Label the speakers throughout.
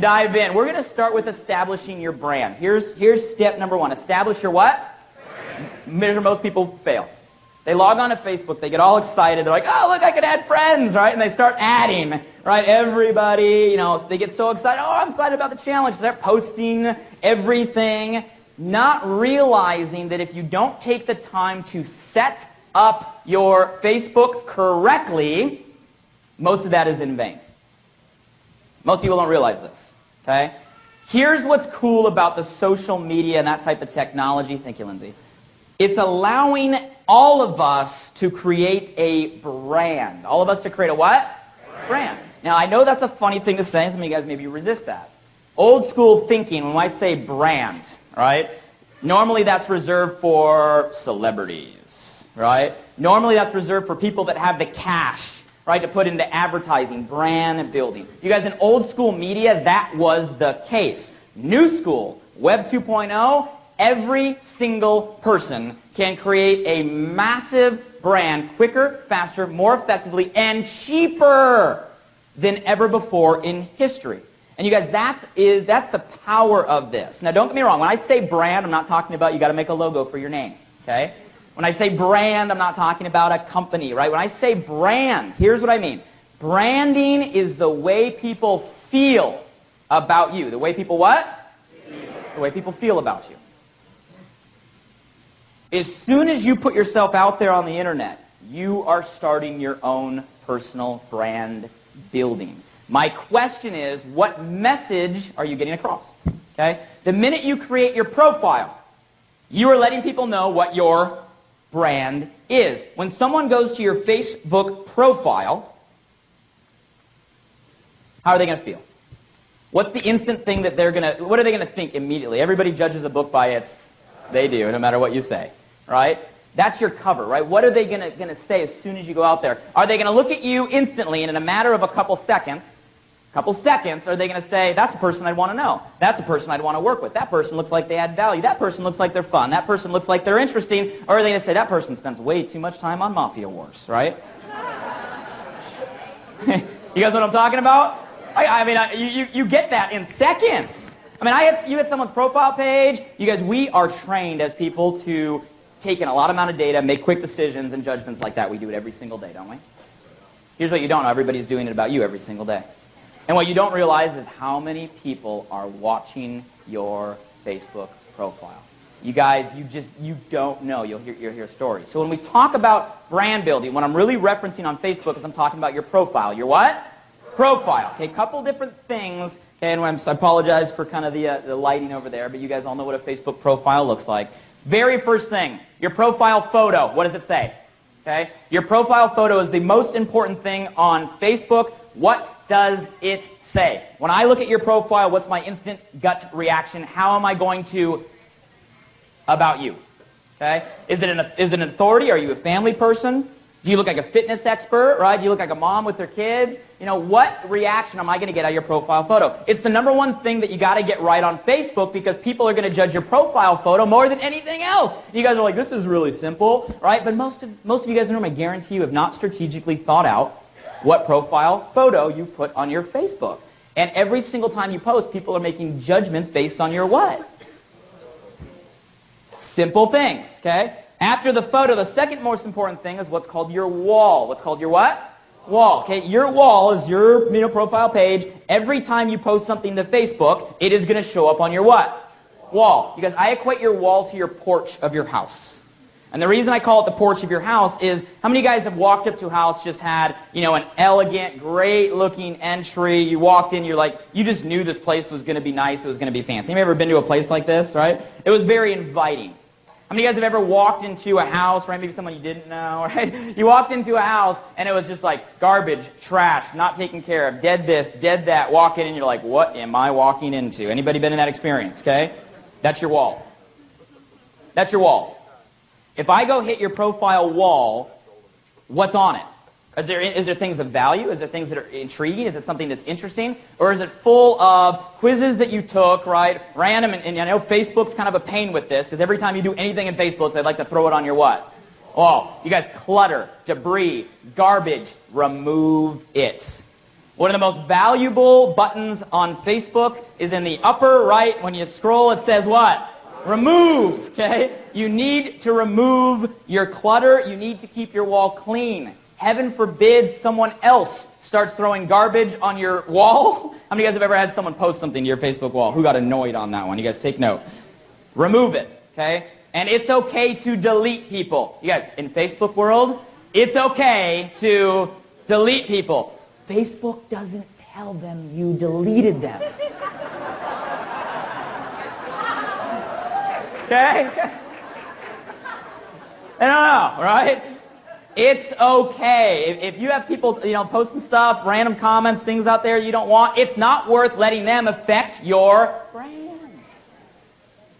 Speaker 1: dive in. We're going to start with establishing your brand. Here's step number one. Establish your what? Measure most people fail. They log on to Facebook, they get all excited, they're like, oh, look, I can add friends, right? And they start adding, right? Everybody, you know, they get so excited, oh, I'm excited about the challenge. They start posting everything, not realizing that if you don't take the time to set up your Facebook correctly, most of that is in vain. Most people don't realize this, okay? Here's what's cool about the social media and that type of technology. Thank you, Lindsay. It's allowing all of us to create a brand. All of us to create a what? Brand. Now, I know that's a funny thing to say. Some of you guys maybe resist that. Old school thinking, when I say brand, right? Normally that's reserved for celebrities, right? Normally that's reserved for people that have the cash, right, to put into advertising, brand building. You guys, in old school media, that was the case. New school, Web 2.0, every single person can create a massive brand quicker, faster, more effectively, and cheaper than ever before in history. And you guys, that's the power of this. Now, don't get me wrong. When I say brand, I'm not talking about you got to make a logo for your name, okay? When I say brand, I'm not talking about a company, right? When I say brand, here's what I mean. Branding is the way people feel about you. The way people what? The way people feel about you. As soon as you put yourself out there on the internet, you are starting your own personal brand building. My question is, what message are you getting across? Okay? The minute you create your profile, you are letting people know what your brand is. When someone goes to your Facebook profile, how are they going to feel? What's the instant thing that what are they going to think immediately? Everybody judges a book by its, they do, no matter what you say, right? That's your cover, right? What are they going to say as soon as you go out there? Are they going to look at you instantly and in a matter of a couple seconds, are they going to say, that's a person I'd want to know. That's a person I'd want to work with. That person looks like they add value. That person looks like they're fun. That person looks like they're interesting. Or are they going to say, that person spends way too much time on Mafia Wars, right? You guys know what I'm talking about? I mean, you get that in seconds. I mean, you hit someone's profile page. You guys, we are trained as people to take in a lot amount of data, make quick decisions and judgments like that. We do it every single day, don't we? Here's what you don't know. Everybody's doing it about you every single day. And what you don't realize is how many people are watching your Facebook profile. You guys, you don't know. You'll hear stories. So when we talk about brand building, what I'm really referencing on Facebook is I'm talking about your profile. Your what? Profile. Okay, a couple different things. Okay, and I apologize for kind of the lighting over there, but you guys all know what a Facebook profile looks like. Very first thing, your profile photo. What does it say? Okay, your profile photo is the most important thing on Facebook. What does it say? When I look at your profile, what's my instant gut reaction? How am I going to about you? Okay? Is it an authority? Are you a family person? Do you look like a fitness expert, right? Do you look like a mom with their kids? You know, what reaction am I going to get out of your profile photo? It's the number one thing that you got to get right on Facebook because people are going to judge your profile photo more than anything else. You guys are like, this is really simple, right? But most of you guys in the room, I guarantee you, have not strategically thought out what profile photo you put on your Facebook. And every single time you post, people are making judgments based on your what? Simple things, okay? After the photo, the second most important thing is what's called your wall. What's called your what? Wall, okay? Your wall is your profile page. Every time you post something to Facebook, it is going to show up on your what? Wall. Because I equate your wall to your porch of your house. And the reason I call it the porch of your house is, how many guys have walked up to a house, just had, an elegant, great-looking entry. You walked in, you're like, you just knew this place was going to be nice, it was going to be fancy. Have you ever been to a place like this, right? It was very inviting. How many guys have ever walked into a house, right? Maybe someone you didn't know, right? You walked into a house, and it was just like garbage, trash, not taken care of, dead this, dead that. Walk in, and you're like, what am I walking into? Anybody been in that experience, okay? That's your wall. That's your wall. If I go hit your profile wall, what's on it? Is there things of value? Is there things that are intriguing? Is it something that's interesting? Or is it full of quizzes that you took, right? Random, and I know Facebook's kind of a pain with this, because every time you do anything in Facebook, they'd like to throw it on your what? Oh, you guys, clutter, debris, garbage, remove it. One of the most valuable buttons on Facebook is in the upper right. When you scroll, it says what? Remove, okay? You need to remove your clutter. You need to keep your wall clean. Heaven forbid someone else starts throwing garbage on your wall. How many of you guys have ever had someone post something to your Facebook wall? Who got annoyed on that one? You guys take note. Remove it, okay? And it's okay to delete people. You guys, in Facebook world, it's okay to delete people. Facebook doesn't tell them you deleted them. Okay? I don't know, right? It's okay. If you have people, posting stuff, random comments, things out there you don't want, it's not worth letting them affect your brand.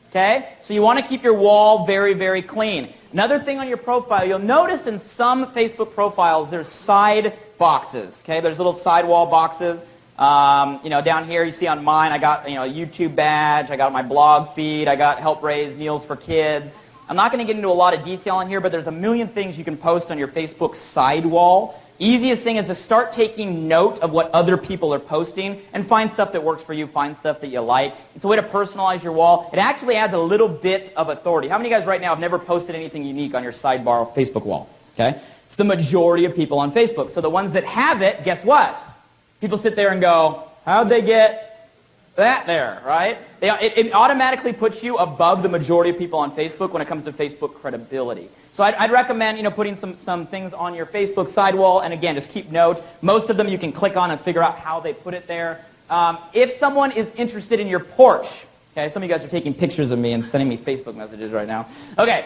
Speaker 1: Okay? So you want to keep your wall very, very clean. Another thing on your profile, you'll notice in some Facebook profiles there's side boxes. Okay? There's little sidewall boxes. Down here you see on mine I got a YouTube badge, I got my blog feed, I got help raise meals for kids. I'm not going to get into a lot of detail in here, but there's a million things you can post on your Facebook sidewall. Easiest thing is to start taking note of what other people are posting and find stuff that works for you, find stuff that you like. It's a way to personalize your wall. It actually adds a little bit of authority. How many of you guys right now have never posted anything unique on your sidebar Facebook wall? Okay? It's the majority of people on Facebook. So the ones that have it, guess what? People sit there and go, how'd they get that there, right? It automatically puts you above the majority of people on Facebook when it comes to Facebook credibility. So I'd recommend, putting some things on your Facebook sidewall, and again, just keep note. Most of them you can click on and figure out how they put it there. If someone is interested in your porch, okay, some of you guys are taking pictures of me and sending me Facebook messages right now. Okay.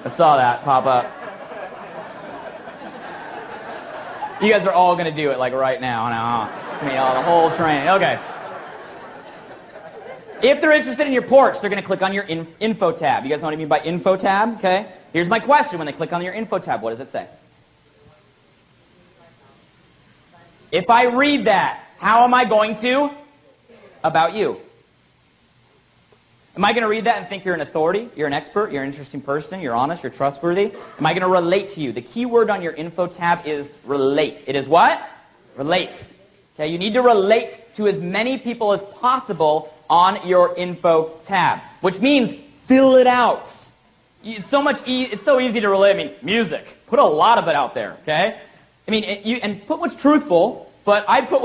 Speaker 1: I saw that pop up. You guys are all going to do it like right now. The whole train. Okay. If they're interested in your porch, they're going to click on your info tab. You guys know what I mean by info tab? Okay. Here's my question. When they click on your info tab, what does it say? If I read that, how am I going to? About you. Am I going to read that and think you're an authority, you're an expert, you're an interesting person, you're honest, you're trustworthy? Am I going to relate to you? The key word on your info tab is relate. It is what? Relate. Okay, you need to relate to as many people as possible on your info tab, which means fill it out. It's so easy to relate. I mean, music. Put a lot of it out there, okay? I mean, and put what's truthful, but I'd put